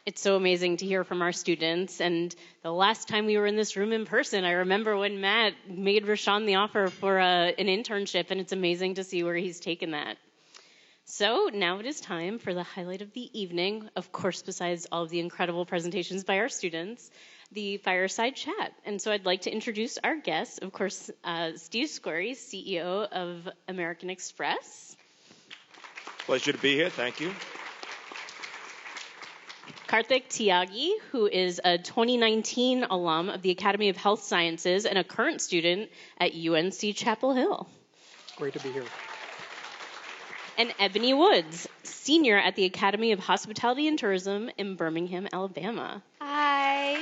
It's so amazing to hear from our students. And the last time we were in this room in person, I remember when Matt made Rashawn the offer for an internship, and it's amazing to see where he's taken that. So now it is time for the highlight of the evening, of course, besides all of the incredible presentations by our students, the Fireside Chat. And so I'd like to introduce our guest, of course, Steve Squarey, CEO of American Express. Pleasure to be here. Thank you. Karthik Tyagi, who is a 2019 alum of the Academy of Health Sciences and a current student at UNC Chapel Hill. Great to be here. And Ebony Woods, senior at the Academy of Hospitality and Tourism in Birmingham, Alabama. Hi.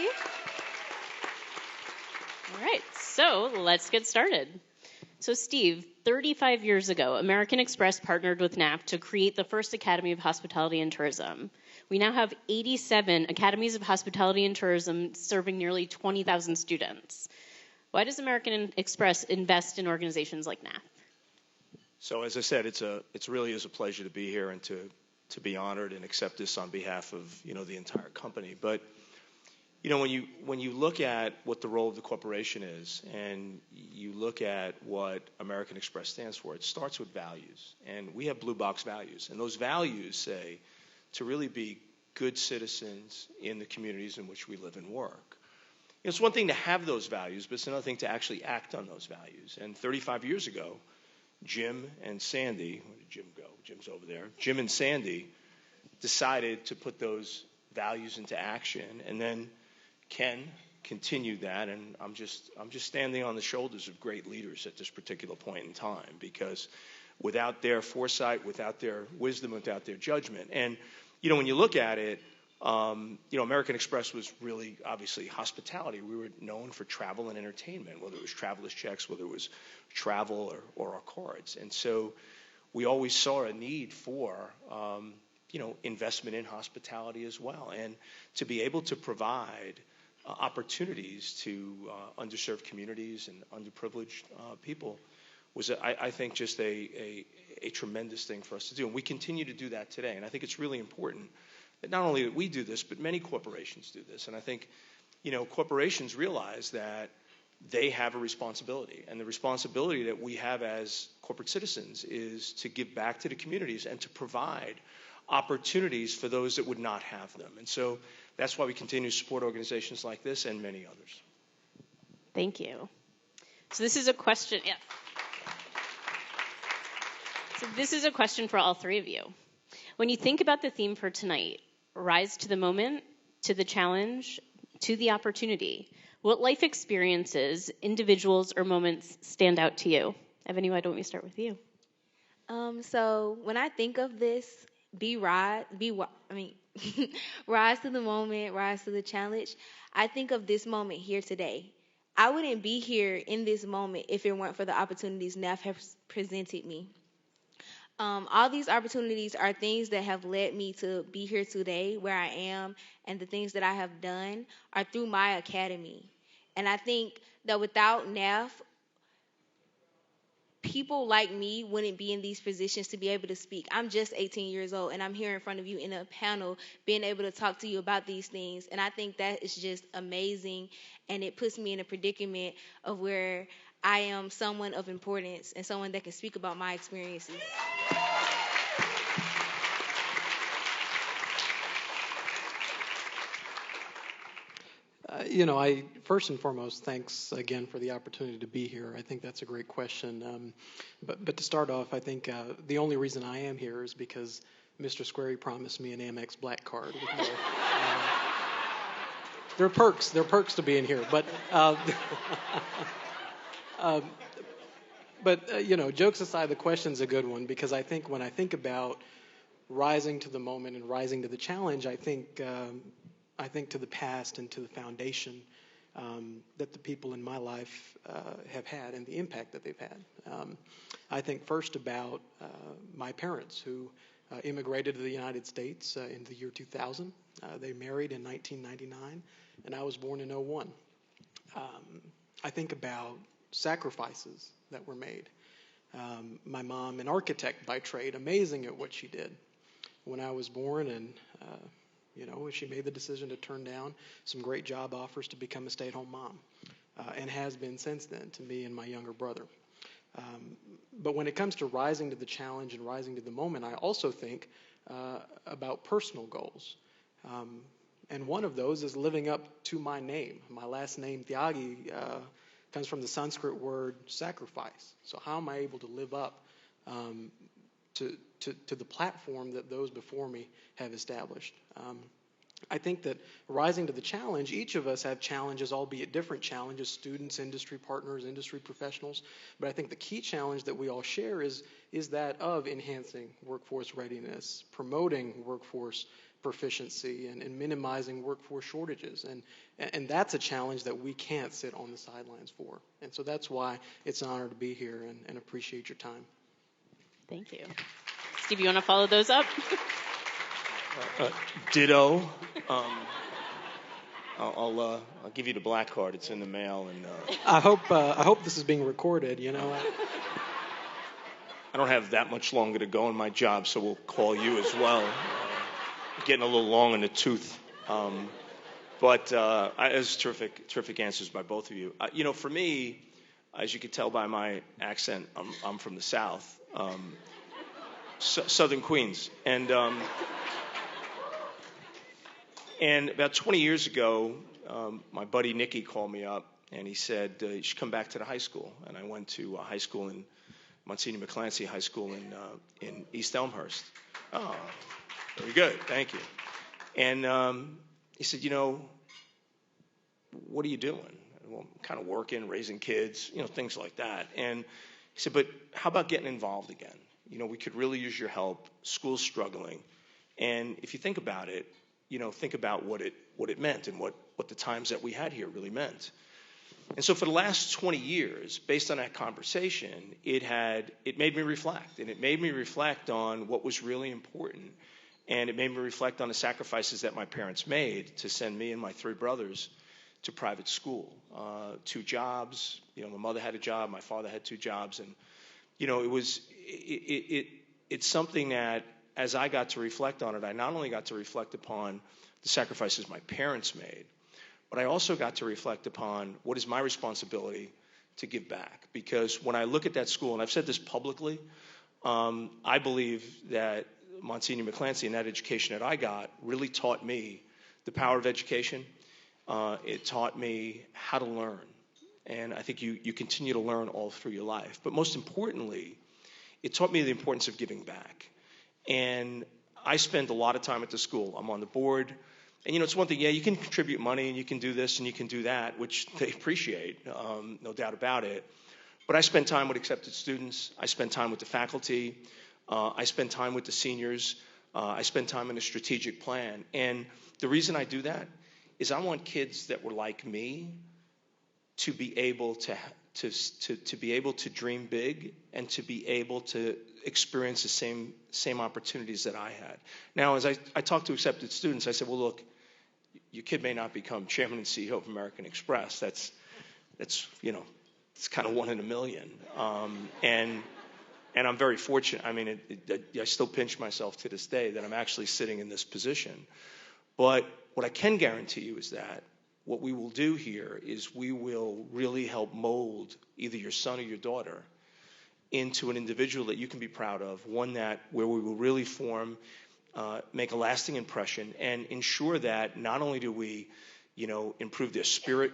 All right, so let's get started. So Steve, 35 years ago, American Express partnered with NAF to create the first Academy of Hospitality and Tourism. We now have 87 Academies of Hospitality and Tourism serving nearly 20,000 students. Why does American Express invest in organizations like NAF? So as I said, it really is a pleasure to be here and to be honored and accept this on behalf of the entire company. But when you look at what the role of the corporation is and you look at what American Express stands for, it starts with values. And we have blue box values. And those values say to really be good citizens in the communities in which we live and work. It's one thing to have those values, but it's another thing to actually act on those values. And 35 years ago, Jim and Sandy, where did Jim go? Jim's over there. Jim and Sandy decided to put those values into action, and then Ken continued that. And I'm just standing on the shoulders of great leaders at this particular point in time, because without their foresight, without their wisdom, without their judgment, and when you look at it, American Express was really obviously hospitality. We were known for travel and entertainment, whether it was traveler's checks, whether it was travel or our cards. And so we always saw a need for, investment in hospitality as well. And to be able to provide opportunities to underserved communities and underprivileged people was, I think, just a tremendous thing for us to do. And we continue to do that today. And I think it's really important that not only that we do this, but many corporations do this. And I think, corporations realize that they have a responsibility. And the responsibility that we have as corporate citizens is to give back to the communities and to provide opportunities for those that would not have them. And so that's why we continue to support organizations like this and many others. Thank you. So this is a question. Yeah. So this is a question for all three of you. When you think about the theme for tonight, rise to the moment, to the challenge, to the opportunity, what life experiences, individuals, or moments stand out to you? Ebony, why don't we start with you? So when I think of this, rise to the moment, rise to the challenge, I think of this moment here today. I wouldn't be here in this moment if it weren't for the opportunities NAF has presented me. All these opportunities are things that have led me to be here today where I am, and the things that I have done are through my academy. And I think that without NAF, people like me wouldn't be in these positions to be able to speak. I'm just 18 years old, and I'm here in front of you in a panel being able to talk to you about these things. And I think that is just amazing, and it puts me in a predicament of where I am someone of importance and someone that can speak about my experiences. I first and foremost, thanks again for the opportunity to be here. I think that's a great question. But to start off, I think the only reason I am here is because Mr. Squarey promised me an Amex Black card. With more, there are perks to being here. But jokes aside, the question's a good one, because I think when I think about rising to the moment and rising to the challenge, I think to the past and to the foundation that the people in my life have had and the impact that they've had. I think first about my parents, who immigrated to the United States in the year 2000. They married in 1999, and I was born in 2001. I think about sacrifices that were made. My mom, an architect by trade, amazing at what she did. When I was born and She made the decision to turn down some great job offers to become a stay-at-home mom, and has been since then to me and my younger brother. But when it comes to rising to the challenge and rising to the moment, I also think about personal goals. And one of those is living up to my name. My last name, Dughi, comes from the Sanskrit word sacrifice. So how am I able to live up to the platform that those before me have established? I think that rising to the challenge, each of us have challenges, albeit different challenges, students, industry partners, industry professionals. But I think the key challenge that we all share is that of enhancing workforce readiness, promoting workforce proficiency, and minimizing workforce shortages. And that's a challenge that we can't sit on the sidelines for. And so that's why it's an honor to be here, and appreciate your time. Thank you. Steve, you want to follow those up? Ditto. I'll give you the black card. It's in the mail, and I hope this is being recorded. I don't have that much longer to go in my job, so we'll call you as well. Getting a little long in the tooth, but as terrific answers by both of you. For me, as you can tell by my accent, I'm from the South, Southern Queens, and about 20 years ago, my buddy Nicky called me up, and he said, you should come back to the high school. And I went to high school in Monsignor McClancy High School in East Elmhurst. Oh, very good, thank you. And he said, what are you doing? Well, I'm kind of working, raising kids, things like that. And he said, but how about getting involved again? We could really use your help. School's struggling. And if you think about it, think about what it meant and what the times that we had here really meant. And so for the last 20 years, based on that conversation, it made me reflect. And it made me reflect on what was really important. And it made me reflect on the sacrifices that my parents made to send me and my three brothers to private school. 2 jobs. My mother had a job. My father had 2 jobs. And, it's something that, as I got to reflect on it, I not only got to reflect upon the sacrifices my parents made, but I also got to reflect upon what is my responsibility to give back. Because when I look at that school, and I've said this publicly, I believe that Monsignor McClancy and that education that I got really taught me the power of education. It taught me how to learn. And I think you continue to learn all through your life. But most importantly, it taught me the importance of giving back. And I spend a lot of time at the school. I'm on the board. And, it's one thing, you can contribute money and you can do this and you can do that, which they appreciate, no doubt about it. But I spend time with accepted students. I spend time with the faculty. I spend time with the seniors. I spend time in a strategic plan. And the reason I do that is I want kids that were like me to be able to be able to dream big and to be able to experience the same opportunities that I had. Now, as I talk to accepted students, I said, well, look, your kid may not become chairman and CEO of American Express. That's it's kind of 1 in a million. And I'm very fortunate. I mean, I still pinch myself to this day that I'm actually sitting in this position. But what I can guarantee you is that what we will do here is we will really help mold either your son or your daughter into an individual that you can be proud of, one where we will really make a lasting impression and ensure that not only do we, improve their spirit,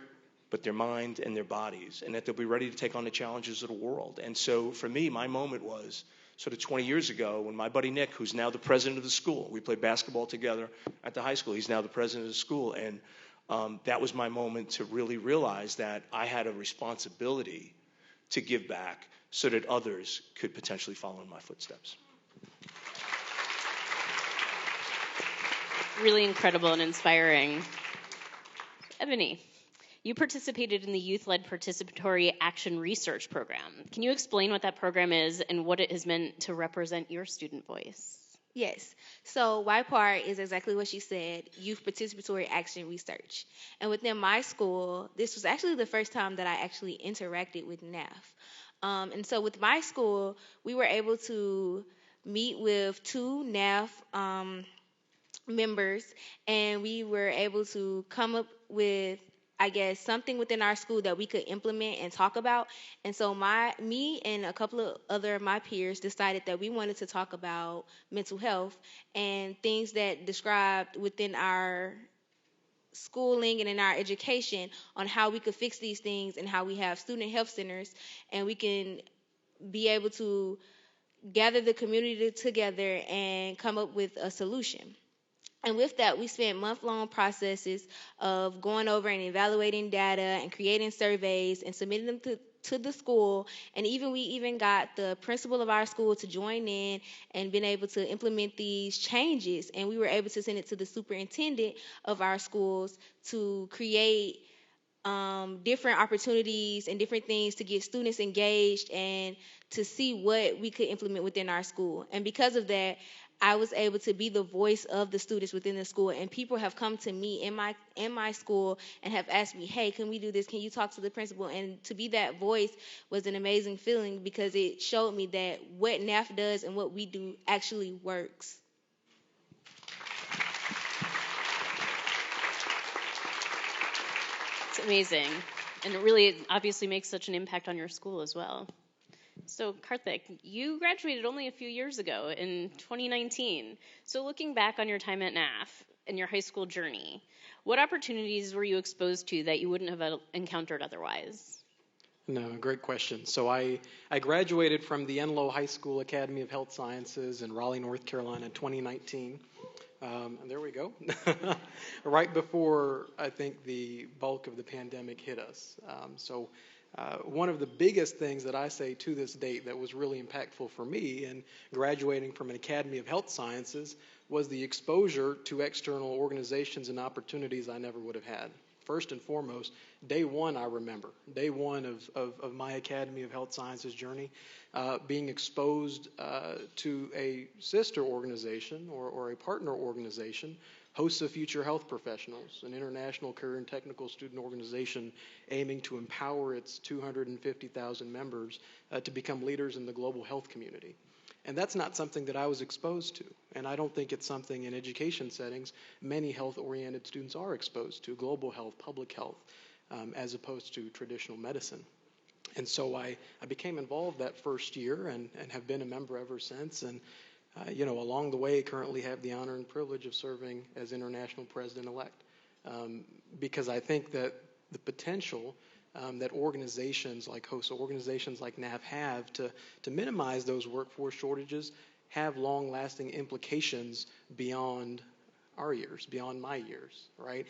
but their mind and their bodies, and that they'll be ready to take on the challenges of the world. And so for me, my moment was sort of 20 years ago when my buddy Nick, who's now the president of the school, we played basketball together at the high school. He's now the president of the school. And that was my moment to really realize that I had a responsibility to give back so that others could potentially follow in my footsteps. Really incredible and inspiring. Ebony, you participated in the Youth-Led Participatory Action Research Program. Can you explain what that program is and what it has meant to represent your student voice? Yes. So YPAR is exactly what she said, Youth Participatory Action Research. And within my school, this was actually the first time that I actually interacted with NAF. And so with my school, we were able to meet with 2 NAF members, and we were able to come up with, I guess, something within our school that we could implement and talk about. And so me and a couple of other of my peers decided that we wanted to talk about mental health and things that described within our schooling and in our education on how we could fix these things, and how we have student health centers, and we can be able to gather the community together and come up with a solution. And with that, we spent month-long processes of going over and evaluating data and creating surveys and submitting them to the school. And we even got the principal of our school to join in and been able to implement these changes. And we were able to send it to the superintendent of our schools to create different opportunities and different things to get students engaged and to see what we could implement within our school. And because of that, I was able to be the voice of the students within the school, and people have come to me in my school and have asked me, "Hey, can we do this? Can you talk to the principal?" And to be that voice was an amazing feeling, because it showed me that what NAF does and what we do actually works. It's amazing, and it really obviously makes such an impact on your school as well. So, Karthik, you graduated only a few years ago in 2019. So, looking back on your time at NAF and your high school journey, what opportunities were you exposed to that you wouldn't have encountered otherwise? No, great question. So I graduated from the Enloe High School Academy of Health Sciences in Raleigh, North Carolina in 2019. And there we go. Right before, I think, the bulk of the pandemic hit us. One of the biggest things that I say to this date that was really impactful for me in graduating from an Academy of Health Sciences was the exposure to external organizations and opportunities I never would have had. First and foremost, day one, I remember, day one of my Academy of Health Sciences journey, being exposed to a sister organization or a partner organization, Hosts of Future Health Professionals, an international career and technical student organization aiming to empower its 250,000 members to become leaders in the global health community. And that's not something that I was exposed to. And I don't think it's something in education settings many health-oriented students are exposed to, global health, public health, as opposed to traditional medicine. And so I became involved that first year and have been a member ever since. And along the way, currently have the honor and privilege of serving as international president-elect, because I think that the potential that organizations like NAF have to minimize those workforce shortages have long-lasting implications beyond our years, beyond my years, right?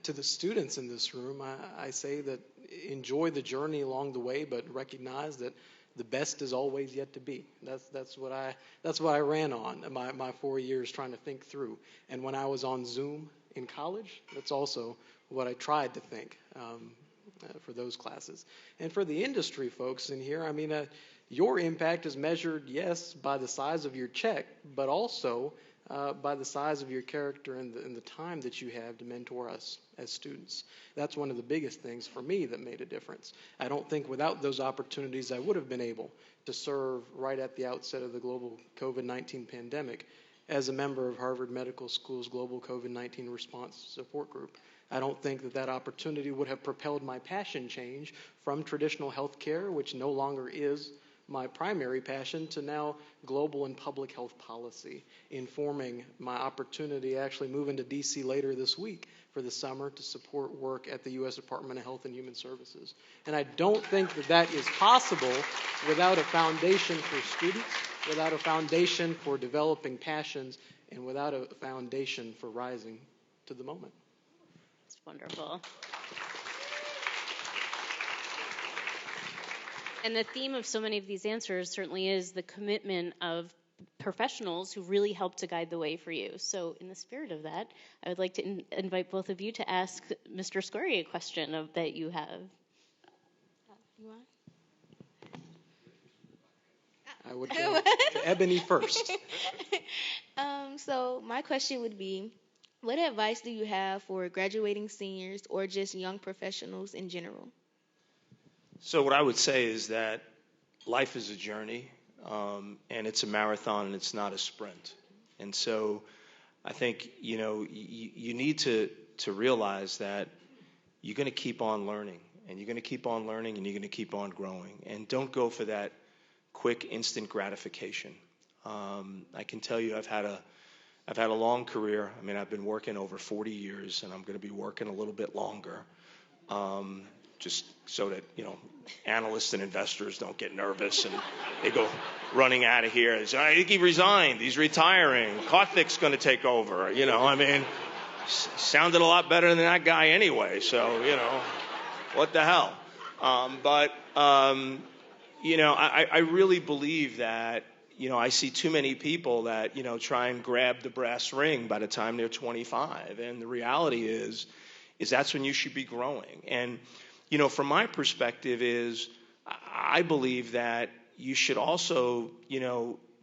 To the students in this room, I say that enjoy the journey along the way, but recognize that the best is always yet to be. That's what I ran on my 4 years trying to think through. And when I was on Zoom in college, that's also what I tried to think for those classes. And for the industry folks in here, your impact is measured, yes, by the size of your check, but also by the size of your character and the time that you have to mentor us as students. That's one of the biggest things for me that made a difference. I don't think without those opportunities I would have been able to serve right at the outset of the global COVID-19 pandemic as a member of Harvard Medical School's Global COVID-19 Response Support Group. I don't think that opportunity would have propelled my passion change from traditional healthcare, which no longer is my primary passion, to now global and public health policy, informing my opportunity to actually move into D.C. later this week for the summer to support work at the U.S. Department of Health and Human Services. And I don't think that is possible without a foundation for students, without a foundation for developing passions, and without a foundation for rising to the moment. It's wonderful. And the theme of so many of these answers certainly is the commitment of professionals who really help to guide the way for you. So in the spirit of that, I would like to invite both of you to ask Mr. Scory a question that you have. You want? I would go to Ebony first. So my question would be, what advice do you have for graduating seniors or just young professionals in general? So what I would say is that life is a journey, and it's a marathon, and it's not a sprint. And so I think, you need to realize that you're going to keep on learning, and you're going to keep on learning, and you're going to keep on growing. And don't go for that quick, instant gratification. I can tell you I've had a long career. I mean, I've been working over 40 years, and I'm going to be working a little bit longer, just so that, analysts and investors don't get nervous and they go running out of here. They say, I think he resigned. He's retiring. Karthik's going to take over. Sounded a lot better than that guy anyway. So, what the hell? I really believe that, I see too many people that, try and grab the brass ring by the time they're 25. And the reality is that's when you should be growing. And, from my perspective is I believe that you should also,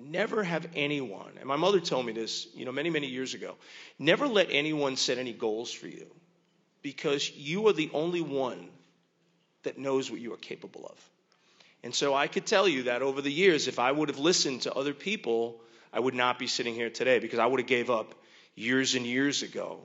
never have anyone, and my mother told me this, many, many years ago, never let anyone set any goals for you, because you are the only one that knows what you are capable of. And so I could tell you that over the years, if I would have listened to other people, I would not be sitting here today, because I would have gave up years and years ago.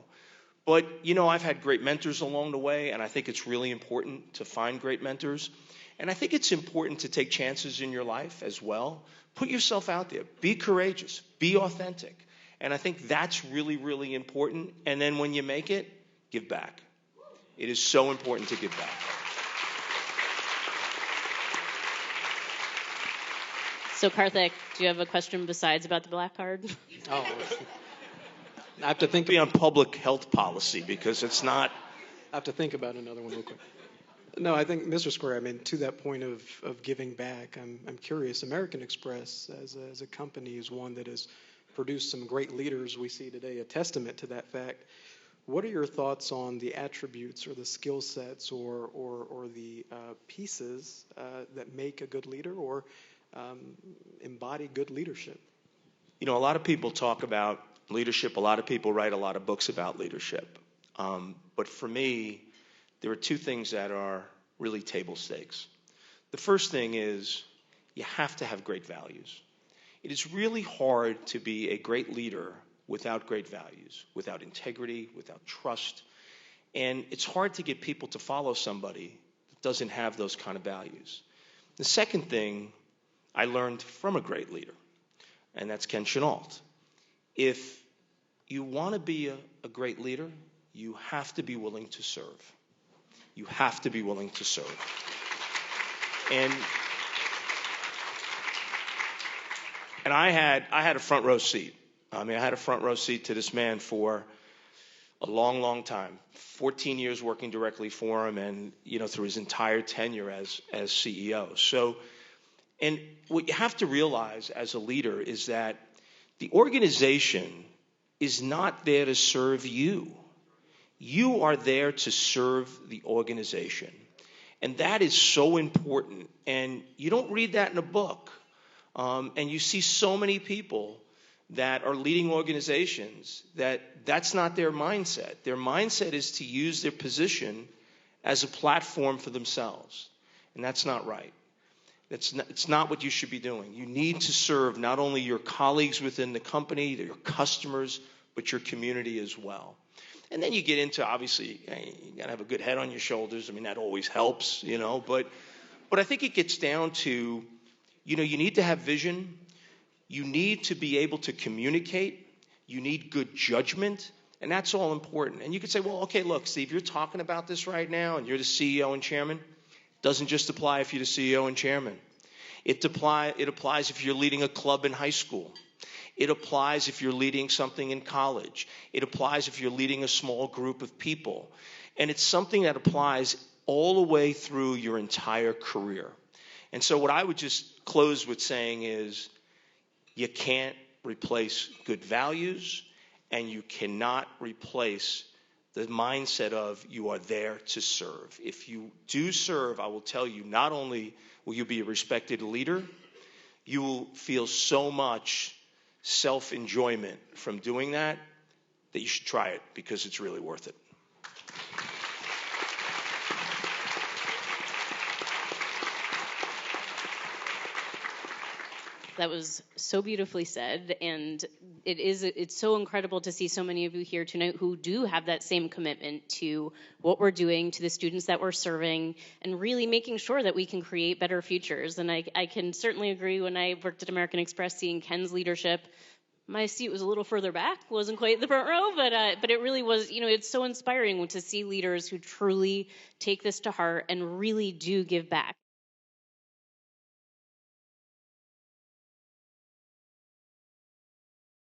But, I've had great mentors along the way, and I think it's really important to find great mentors. And I think it's important to take chances in your life as well. Put yourself out there. Be courageous. Be authentic. And I think that's really, really important. And then when you make it, give back. It is so important to give back. So, Karthik, do you have a question besides about the black card? Oh, I have to think. Be on public health policy, because it's not. I have to think about another one real quick. No, I think, Mr. Square, to that point of giving back, I'm curious. American Express as a company is one that has produced some great leaders we see today, a testament to that fact. What are your thoughts on the attributes or the skill sets or the pieces that make a good leader or embody good leadership? A lot of people talk about leadership. A lot of people write a lot of books about leadership. But for me, there are two things that are really table stakes. The first thing is you have to have great values. It is really hard to be a great leader without great values, without integrity, without trust. And it's hard to get people to follow somebody that doesn't have those kind of values. The second thing I learned from a great leader, and that's Ken Chenault. If you want to be a great leader, you have to be willing to serve. You have to be willing to serve. And I had a front row seat. I had a front row seat to this man for a long, long time. 14 years working directly for him, and through his entire tenure as CEO. So, and what you have to realize as a leader is that the organization is not there to serve you. You are there to serve the organization. And that is so important. And you don't read that in a book. And you see so many people that are leading organizations that's not their mindset. Their mindset is to use their position as a platform for themselves. And that's not right. It's not what you should be doing. You need to serve not only your colleagues within the company, your customers, but your community as well. And then you get into, obviously, you got to have a good head on your shoulders. That always helps, But I think it gets down to, you need to have vision. You need to be able to communicate. You need good judgment. And that's all important. And you could say, well, okay, look, Steve, you're talking about this right now, and you're the CEO and chairman. It doesn't just apply if you're the CEO and chairman. It applies if you're leading a club in high school. It applies if you're leading something in college. It applies if you're leading a small group of people. And it's something that applies all the way through your entire career. And so what I would just close with saying is you can't replace good values, and you cannot replace the mindset of you are there to serve. If you do serve, I will tell you, not only will you be a respected leader, you will feel so much self-enjoyment from doing that you should try it, because it's really worth it. That was so beautifully said, and it's so incredible to see so many of you here tonight who do have that same commitment to what we're doing, to the students that we're serving, and really making sure that we can create better futures. And I can certainly agree, when I worked at American Express, seeing Ken's leadership, my seat was a little further back, wasn't quite the front row, but it really was, it's so inspiring to see leaders who truly take this to heart and really do give back.